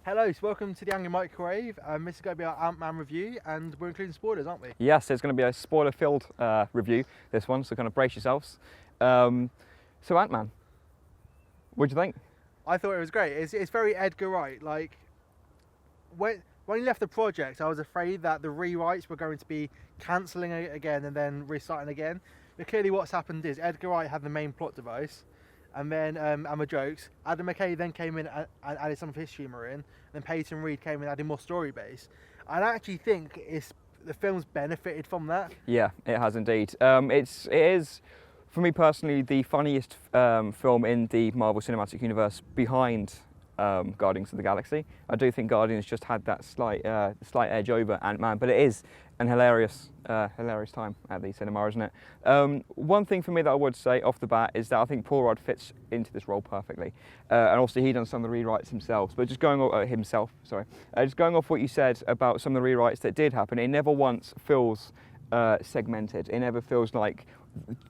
Hello, so welcome to the Angry Microwave. This is going to be our Ant-Man review, and we're including spoilers, aren't we? Yes, it's going to be a spoiler-filled review, this one, so kind of brace yourselves. So Ant-Man, what do you think? I thought it was great. It's very Edgar Wright. Like, when he left the project, I was afraid that the rewrites were going to be cancelling it again and then restarting again. But clearly what's happened is Edgar Wright had the main plot device, and then and the jokes. Adam McKay then came in and added some of his humour in. And then Peyton Reed came in and added more story base. I actually think the film's benefited from that. Yeah, it has indeed. It is, for me personally, the funniest film in the Marvel Cinematic Universe behind Guardians of the Galaxy. I do think Guardians just had that slight edge over Ant-Man, but it is an hilarious time at the cinema, isn't it? One thing for me that I would say off the bat is that I think Paul Rudd fits into this role perfectly, and also he done some of the rewrites himself. But just going off what you said about some of the rewrites that did happen, it never once feels segmented. It never feels like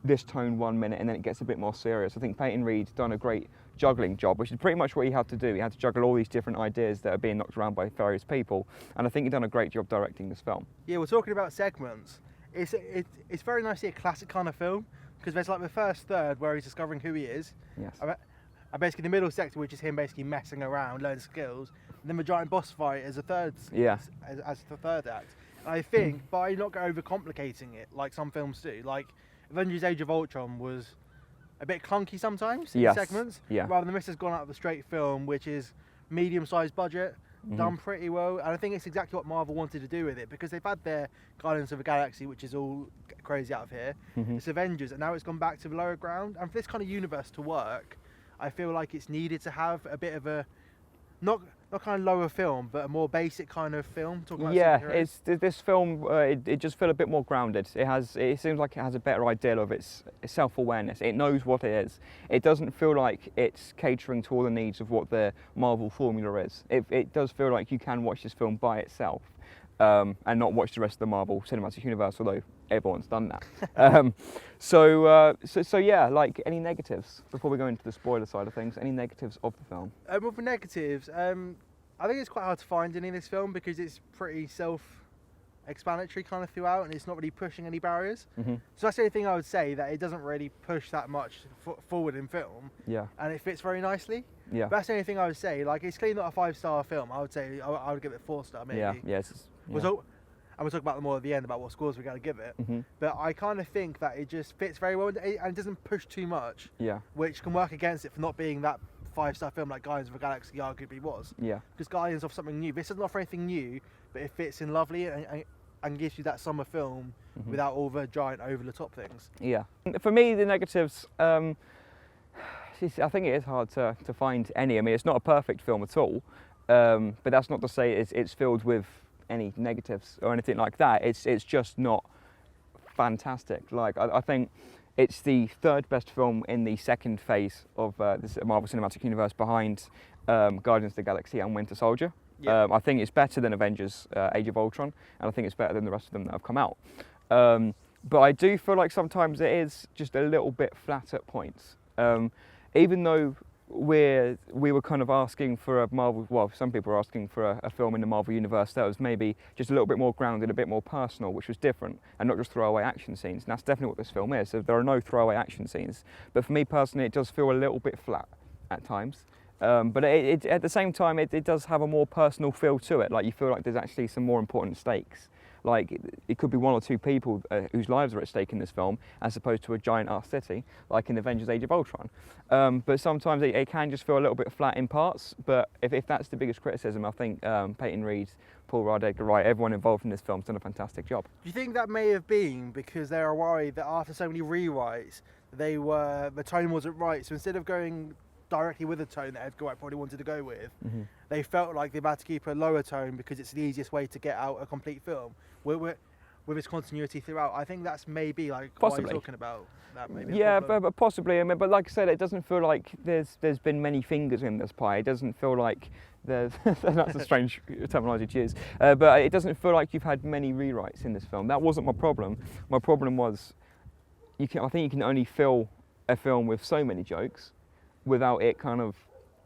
this tone 1 minute and then it gets a bit more serious. I think Peyton Reed's done a great juggling job, which is pretty much what he had to do. He had to juggle all these different ideas that are being knocked around by various people, and I think he's done a great job directing this film. Yeah, we're talking about segments. It's very nicely a classic kind of film, because there's like the first third where he's discovering who he is. Yes. And basically the middle sector, which is him basically messing around, learning skills, and then the giant boss fight as a third. Yeah. As the third act. And I think by not overcomplicating it like some films do, like Avengers: Age of Ultron was a bit clunky sometimes in segments, rather than this has gone out of the straight film, which is medium-sized budget, done pretty well. And I think it's exactly what Marvel wanted to do with it, because they've had their Guardians of the Galaxy, which is all crazy out of here. It's Avengers, and now it's gone back to the lower ground. And for this kind of universe to work, I feel like it's needed to have a bit of a not kind of lower film, but a more basic kind of film. This film. It just felt a bit more grounded. It seems like it has a better idea of its self-awareness. It knows what it is. It doesn't feel like it's catering to all the needs of what the Marvel formula is. It does feel like you can watch this film by itself, and not watch the rest of the Marvel Cinematic Universe, although everyone's done that. So yeah, like, any negatives before we go into the spoiler side of things? Any negatives of the film? Well, for negatives, I think it's quite hard to find any in this film, because it's pretty self-explanatory kind of throughout, and it's not really pushing any barriers. So that's the only thing I would say, that it doesn't really push that much forward in film. Yeah. And it fits very nicely. Yeah. But that's the only thing I would say. Like, it's clearly not a 5-star film. I would say I would give it 4-star maybe. Yeah. Yes. Yeah. And we'll talk about them more at the end about what scores we're going to give it. But I kind of think that it just fits very well, and it doesn't push too much. Yeah. Which can work against it for not being that 5-star film like Guardians of the Galaxy arguably was. Yeah. Because Guardians offers something new. This doesn't offer anything new, but it fits in lovely and gives you that summer film without all the giant over-the-top things. Yeah. For me, the negatives, I think it is hard to find any. I mean, it's not a perfect film at all, but that's not to say it's filled with any negatives or anything like that. It's just not fantastic. Like, I think it's the third best film in the second phase of this Marvel Cinematic Universe, behind Guardians of the Galaxy and Winter Soldier. Yeah. I think it's better than Avengers: Age of Ultron, and I think it's better than the rest of them that have come out. But I do feel like sometimes it is just a little bit flat at points. Even though we were kind of asking for a Marvel, well, some people were asking for a film in the Marvel Universe that was maybe just a little bit more grounded, a bit more personal, which was different, and not just throwaway action scenes. And that's definitely what this film is. So there are no throwaway action scenes. But for me personally, it does feel a little bit flat at times. But at the same time, it does have a more personal feel to it. Like, you feel like there's actually some more important stakes. Like, it could be 1 or 2 people whose lives are at stake in this film, as opposed to a giant ass city, like in Avengers: Age of Ultron. But sometimes it can just feel a little bit flat in parts. But if that's the biggest criticism, I think Peyton Reed, Paul Rudd, Edgar Wright, everyone involved in this film has done a fantastic job. Do you think that may have been because they were worried that after so many rewrites, the tone wasn't right? So instead of going directly with a tone that Edgar Wright probably wanted to go with, they felt like they've had to keep a lower tone because it's the easiest way to get out a complete film with its continuity throughout. I think that's maybe like possibly what you're talking about. That maybe yeah, but possibly. I mean, but like I said, it doesn't feel like there's been many fingers in this pie. It doesn't feel like there's that's a strange terminology to use, but it doesn't feel like you've had many rewrites in this film. That wasn't my problem. My problem was I think you can only fill a film with so many jokes without it kind of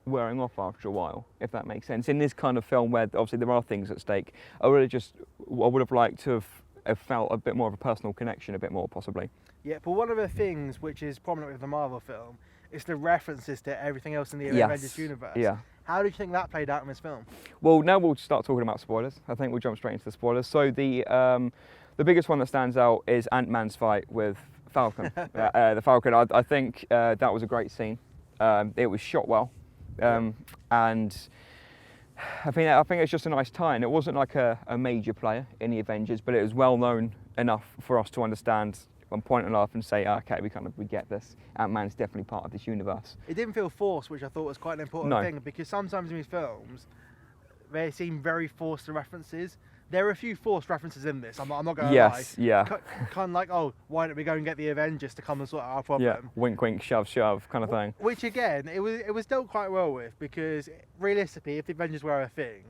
wearing off after a while, if that makes sense. In this kind of film where obviously there are things at stake, I would have liked to have felt a bit more of a personal connection, a bit more possibly. Yeah, but one of the things which is prominent with the Marvel film is the references to everything else in the Avengers universe. Yeah. How do you think that played out in this film? Well, now we'll start talking about spoilers. I think we'll jump straight into the spoilers. So the biggest one that stands out is Ant-Man's fight with Falcon. The Falcon. I think that was a great scene. It was shot well, and I think it's just a nice tie. And it wasn't like a major player in the Avengers, but it was well known enough for us to understand and point and laugh and say, okay, we get this. Ant-Man's definitely part of this universe. It didn't feel forced, which I thought was quite an important thing, because sometimes in these films, they seem very forced to references. There are a few forced references in this, I'm not going to lie. Yes, yeah. Kind of like, oh, why don't we go and get the Avengers to come and sort out our problem? Yeah, wink, wink, shove, shove kind of thing. Which again, it was dealt quite well with, because realistically, if the Avengers were a thing,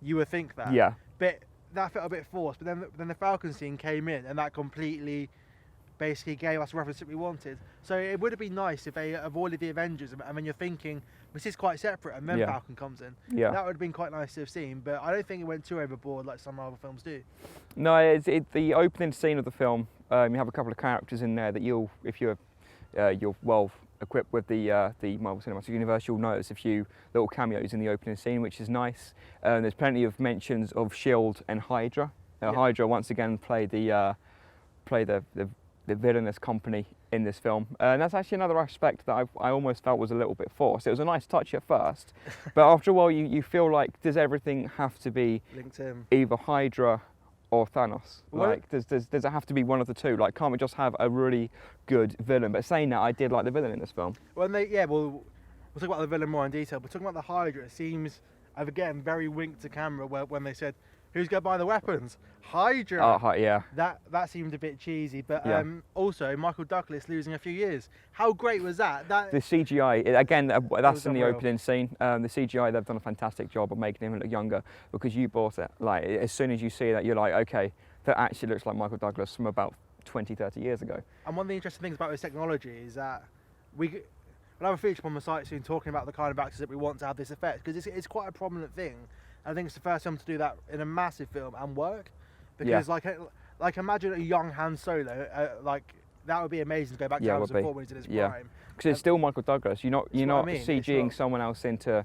you would think that. Yeah. But that felt a bit forced. But then the Falcon scene came in, and that completely basically gave us a reference that we wanted. So it would have been nice if they avoided the Avengers, and then you're thinking, this is quite separate, and then Falcon comes in. Yeah. That would have been quite nice to have seen, but I don't think it went too overboard like some Marvel films do. No, the opening scene of the film, you have a couple of characters in there that if you're well equipped with the Marvel Cinematic Universe, you'll notice a few little cameos in the opening scene, which is nice. There's plenty of mentions of S.H.I.E.L.D. and Hydra. Hydra once again play the villainous company in this film, and that's actually another aspect that I almost felt was a little bit forced. It was a nice touch at first, but after a while you feel like, does everything have to be linked to him? Either Hydra or Thanos? Like, does it have to be one of the two? Like, can't we just have a really good villain? But saying that, I did like the villain in this film. Well, we'll talk about the villain more in detail, but talking about the Hydra, it seems, again, very wink to camera when they said, who's going to buy the weapons? Hydra. Oh, yeah. That seemed a bit cheesy, but also Michael Douglas losing a few years. How great was that? The CGI, again, that's in the opening scene. The CGI, they've done a fantastic job of making him look younger, because you bought it. Like, as soon as you see that, you're like, okay, that actually looks like Michael Douglas from about 20, 30 years ago. And one of the interesting things about this technology is that we'll have a feature on the site soon talking about the kind of actors that we want to have this effect, because it's quite a prominent thing. I think it's the first film to do that in a massive film and work, because like imagine a young Han Solo, like that would be amazing to go back to Harrison Ford when he's in his prime. Because it's still Michael Douglas. You're not CGing someone else into,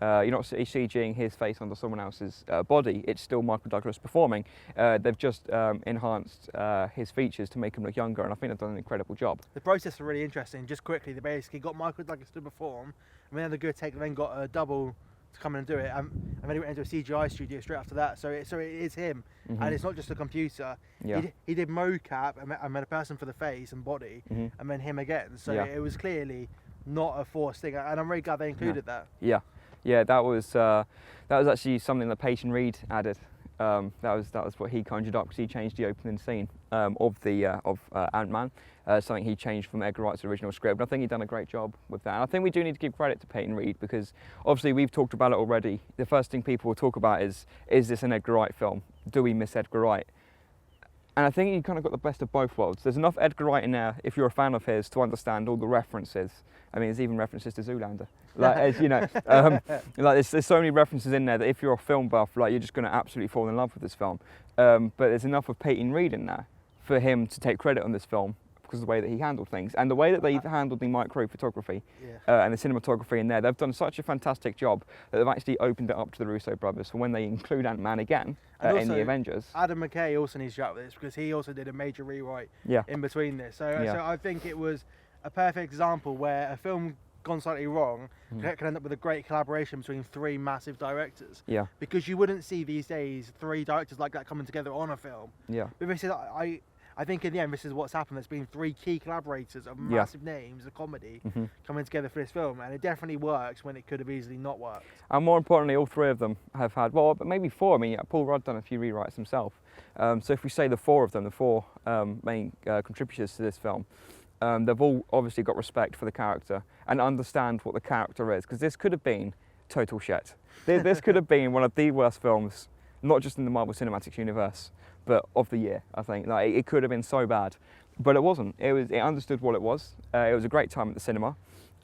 you're not CGing his face onto someone else's body. It's still Michael Douglas performing. They've just enhanced his features to make him look younger, and I think they've done an incredible job. The process is really interesting. Just quickly, they basically got Michael Douglas to perform, and then the good take, then got a double to come in and do it, and then he went into a CGI studio straight after that. So it is him, and it's not just a computer. Yeah. He did mocap and made a person for the face and body, and then him again. So it was clearly not a forced thing, and I'm really glad they included that. Yeah, that was actually something that Peyton Reed added. That was what he conjured up, because he changed the opening scene of Ant-Man. Something he changed from Edgar Wright's original script. And I think he's done a great job with that. And I think we do need to give credit to Peyton Reed, because obviously we've talked about it already. The first thing people will talk about is this an Edgar Wright film? Do we miss Edgar Wright? And I think you kind of got the best of both worlds. There's enough Edgar Wright in there, if you're a fan of his, to understand all the references. I mean, there's even references to Zoolander. Like, as you know, like there's so many references in there that if you're a film buff, like, you're just going to absolutely fall in love with this film. But there's enough of Peyton Reed in there for him to take credit on this film, because of the way that he handled things and the way that they've handled the micro photography and the cinematography in there. They've done such a fantastic job that they've actually opened it up to the Russo brothers for when they include Ant-Man again in the Avengers. Adam McKay also needs to shout with this, because he also did a major rewrite in between this. So I think it was a perfect example where a film gone slightly wrong can end up with a great collaboration between three massive directors. Yeah. Because you wouldn't see these days three directors like that coming together on a film. Yeah. But this is, I think in the end, this is what's happened. There's been three key collaborators of massive names of comedy coming together for this film, and it definitely works when it could have easily not worked. And more importantly, all three of them have had, well, maybe four. I mean, Paul Rudd done a few rewrites himself. So if we say the four of them, the four main contributors to this film, they've all obviously got respect for the character and understand what the character is, because this could have been total shit. This could have been one of the worst films, not just in the Marvel Cinematic Universe, but of the year. I think like it could have been so bad, but it wasn't. It understood what it was. It was a great time at the cinema,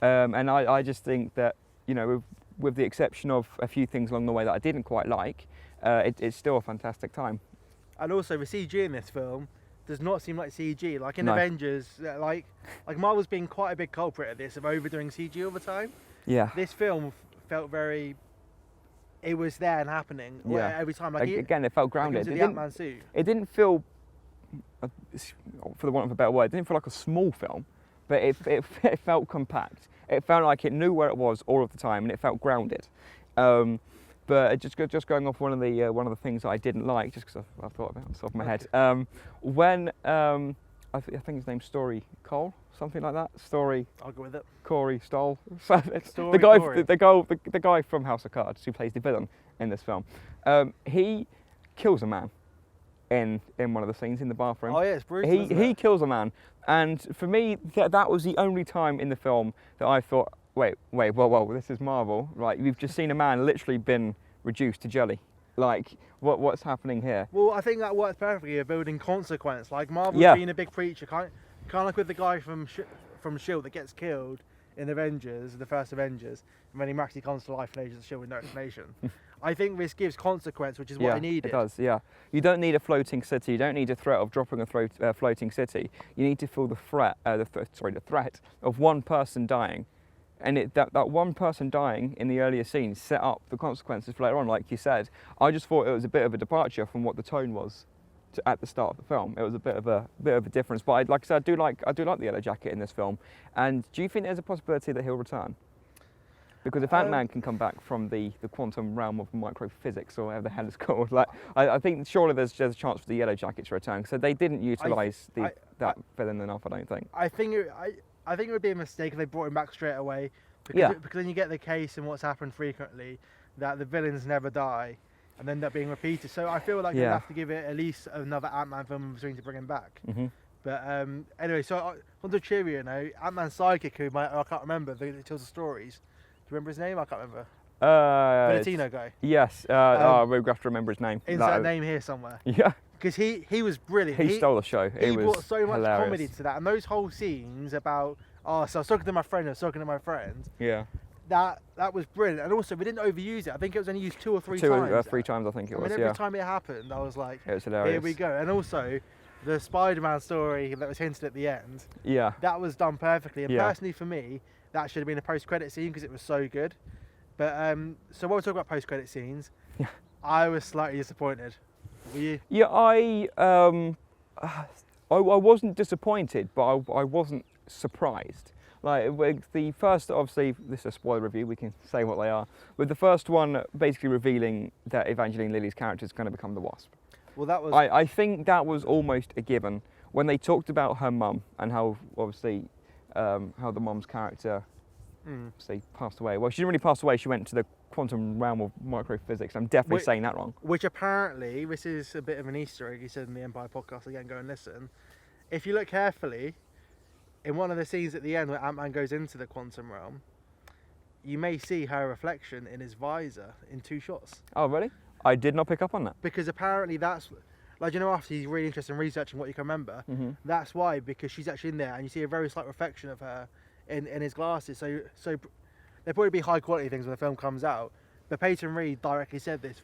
and I just think that, you know, with the exception of a few things along the way that I didn't quite like, it's still a fantastic time. And also the CG in this film does not seem like CG. Like in Avengers, like Marvel's been quite a big culprit at this of overdoing CG all the time. Yeah. This film felt very. It was there and happening every time. Like again, it felt grounded. Like the Ant-Man suit. It didn't feel, for the want of a better word, it didn't feel like a small film, but it felt compact. It felt like it knew where it was all of the time, and it felt grounded. But just going off one of the things that I didn't like, just because I've thought about it off the top of my head, when I think his name's Story Cole, something like that. Story. I'll go with it. Corey Stoll. Story the guy from House of Cards who plays the villain in this film. He kills a man in one of the scenes in the bathroom. Oh yeah, it's brutal. He kills a man, and for me that was the only time in the film that I thought, wait, whoa, this is Marvel. Right, you've just seen a man literally been reduced to jelly. Like, what's happening here? Well, I think that works perfectly. Of building consequence, like Marvel's being a big preacher, kind of like with the guy from S.H.I.E.L.D. that gets killed in Avengers, the first Avengers, and then he actually comes to life in Agents of S.H.I.E.L.D. with no explanation. I think this gives consequence, which is what I needed. It does, yeah. You don't need a floating city. You don't need a threat of dropping a floating city. You need to feel the threat of one person dying. And that one person dying in the earlier scenes set up the consequences for later on, like you said. I just thought it was a bit of a departure from what the tone was at the start of the film. It was a bit of a difference. But like I said, I do like the Yellow Jacket in this film. And do you think there's a possibility that he'll return? Because if Ant-Man can come back from the quantum realm of microphysics or whatever the hell it's called, like I think surely there's a chance for the Yellow Jacket to return. So they didn't utilise that villain enough, I don't think. I think it would be a mistake if they brought him back straight away. Because then you get the case and what's happened frequently, that the villains never die and end up being repeated. So I feel like you have to give it at least another Ant-Man film in between to bring him back. Mm-hmm. But anyway, so on to Cheerio now, Ant-Man's sidekick, who I can't remember, that tells the stories. Do you remember his name? I can't remember. The Latino guy. Yes. We're going to have to remember his name. Insert name here somewhere. Yeah. Because he was brilliant. He stole the show. He brought so much hilarious. comedy to that. And those whole scenes about, so I was talking to my friend, Yeah. That was brilliant. And also, we didn't overuse it. I think it was only used 2 or 3 times. 3 times, I think it was, every time it happened, I was like, it was hilarious. Here we go. And also, the Spider-Man story that was hinted at the end, yeah, that was done perfectly. And personally for me, that should have been a post-credit scene because it was so good. But so while we're talking about post-credit scenes, I was slightly disappointed. Were you? Yeah, I wasn't disappointed, but I wasn't surprised. Like with the first, obviously this is a spoiler review, we can say what they are. With the first one basically revealing that Evangeline Lilly's character is going to become the Wasp. Well, that was. I think that was almost a given when they talked about her mum and how obviously how the mum's character say passed away. Well, she didn't really pass away. She went to the quantum realm of microphysics. I'm definitely saying that wrong. Which apparently, this is a bit of an Easter egg. He said in the Empire podcast again. Go and listen. If you look carefully, in one of the scenes at the end where Ant-Man goes into the quantum realm, you may see her reflection in his visor in 2 shots. Oh, really? I did not pick up on that. Because apparently that's, like, you know, after he's really interested in researching what you can remember, that's why, because she's actually in there and you see a very slight reflection of her in his glasses. So there'll probably be high quality things when the film comes out. But Peyton Reed directly said this,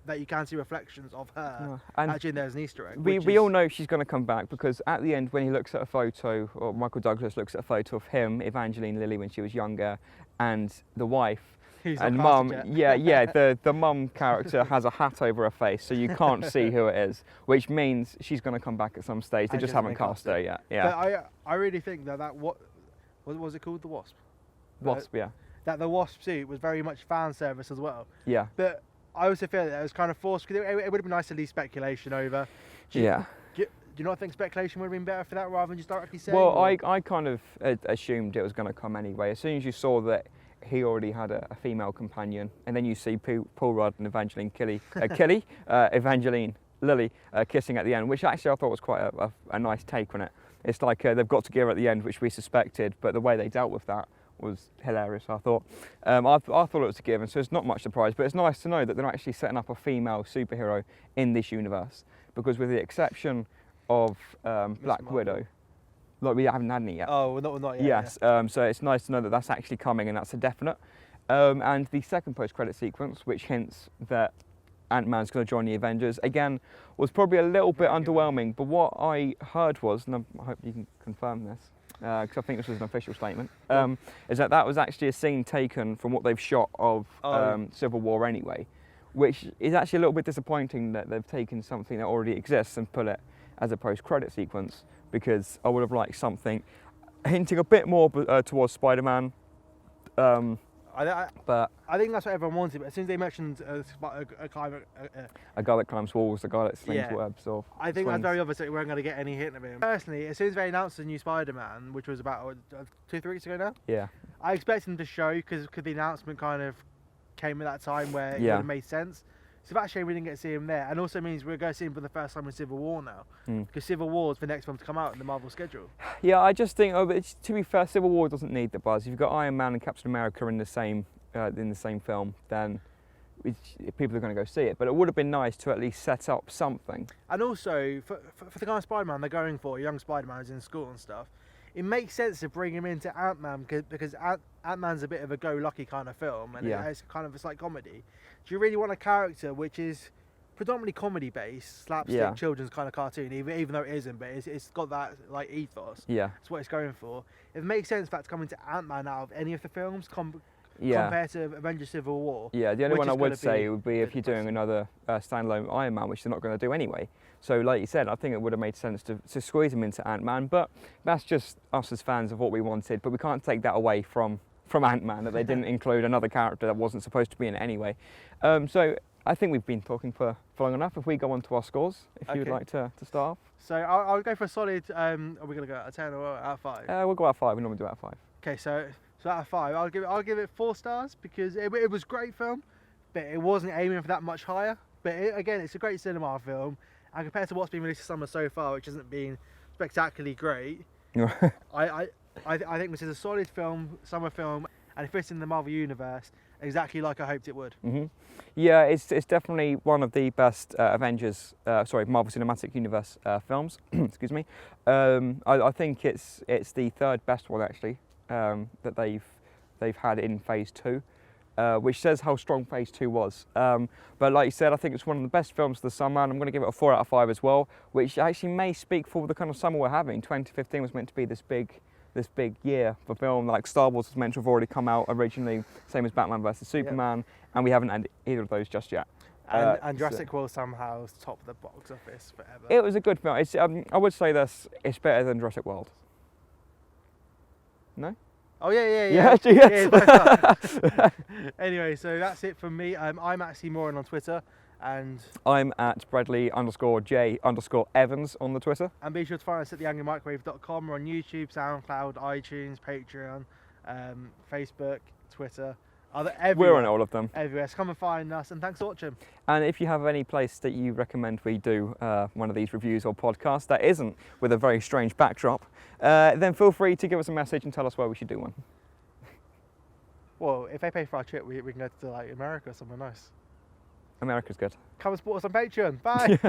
that you can see reflections of her actually in there as an Easter egg. We all know she's going to come back because at the end when he looks at a photo, or Michael Douglas looks at a photo of him, Evangeline Lilly when she was younger, and the wife, and mum, the mum character has a hat over her face, so you can't see who it is, which means she's going to come back at some stage. They just haven't cast her yet. Yeah. But I really think that what was it called? The Wasp. Wasp, yeah. That the Wasp suit was very much fan service as well. Yeah. But I also feel that it was kind of forced because it would have been nice to leave speculation over. Do you not think speculation would have been better for that rather than just directly saying? Well, I kind of assumed it was going to come anyway. As soon as you saw that he already had a female companion, and then you see Paul Rudd and Evangeline Lilly kissing at the end, which actually I thought was quite a nice take on it. It's like they've got together at the end, which we suspected, but the way they dealt with that was hilarious, I thought. I thought it was a given, so it's not much surprise, but it's nice to know that they're actually setting up a female superhero in this universe, because with the exception of Black Widow, like we haven't had any yet. Oh, not yet. Yes, so it's nice to know that that's actually coming and that's a definite. And the second post-credit sequence, which hints that Ant-Man's going to join the Avengers, again, was probably a little bit underwhelming. But what I heard was, and I hope you can confirm this, because I think this was an official statement, is that was actually a scene taken from what they've shot of Civil War anyway, which is actually a little bit disappointing that they've taken something that already exists and put it as a post-credit sequence, because I would have liked something hinting a bit more towards Spider-Man. But I think that's what everyone wanted. But as soon as they mentioned a guy that climbs walls, a guy that slings webs, or I think that's very obvious that we weren't going to get any hint of him. Personally, as soon as they announced the new Spider-Man, which was about 2-3 weeks ago now, I expected them to show because the announcement kind of came at that time where it would have made sense. So that's a shame we didn't get to see him there, and also means we're going to see him for the first time in Civil War now, because Civil War is the next one to come out in the Marvel schedule. Yeah, I just think, to be fair, Civil War doesn't need the buzz. If you've got Iron Man and Captain America in the same film, then people are going to go see it. But it would have been nice to at least set up something. And also, for the kind of Spider-Man they're going for, young Spider-Man who's in school and stuff, it makes sense to bring him into Ant-Man because Ant-Man's a bit of a go-lucky kind of film, and it's kind of a slight comedy. Do you really want a character which is predominantly comedy-based, slapstick, children's kind of cartoon, even though it isn't, but it's got that like ethos. That's what it's going for. It makes sense for that to come into Ant-Man out of any of the films compared to Avengers Civil War. Yeah, the only one I would say would be if you're doing another standalone Iron Man, which they're not going to do anyway. So like you said, I think it would have made sense to squeeze him into Ant-Man, but that's just us as fans of what we wanted, but we can't take that away from Ant-Man, that they didn't include another character that wasn't supposed to be in it anyway. So I think we've been talking for long enough. If we go on to our scores, if you would like to start off. So I'll go for a solid, are we going to go out of 10 or out of 5? We'll go out of 5, we normally do out of 5. Okay, so out of 5, I'll give it 4 stars because it was a great film, but it wasn't aiming for that much higher. But again, it's a great cinema film, and compared to what's been released this summer so far, which hasn't been spectacularly great, I think this is a solid film, summer film, and it fits in the Marvel universe exactly like I hoped it would. Yeah, it's definitely one of the best Marvel Cinematic Universe films. Excuse me. I think it's the third best one actually that they've had in Phase 2. Which says how strong Phase 2 was. But like you said, I think it's one of the best films of the summer, and I'm going to give it a 4 out of 5 as well, which actually may speak for the kind of summer we're having. 2015 was meant to be this big year for film. Like Star Wars was meant to have already come out originally, same as Batman vs Superman, and we haven't had either of those just yet. And Jurassic World somehow is top of the box office forever. It was a good film. It's, I would say this, it's better than Jurassic World. No? Oh yeah. Anyway, so that's it from me. I'm actually Moorin on Twitter, and I'm at Bradley_J_Evans on the Twitter. And be sure to find us at theanglymicrowave.com or on YouTube, SoundCloud, iTunes, Patreon, Facebook, Twitter. We're on all of them. Everywhere. So come and find us, and thanks for watching. And if you have any place that you recommend we do one of these reviews or podcasts that isn't with a very strange backdrop, then feel free to give us a message and tell us where we should do one. Well, if they pay for our trip, we can go to like America or somewhere nice. America's good. Come and support us on Patreon. Bye.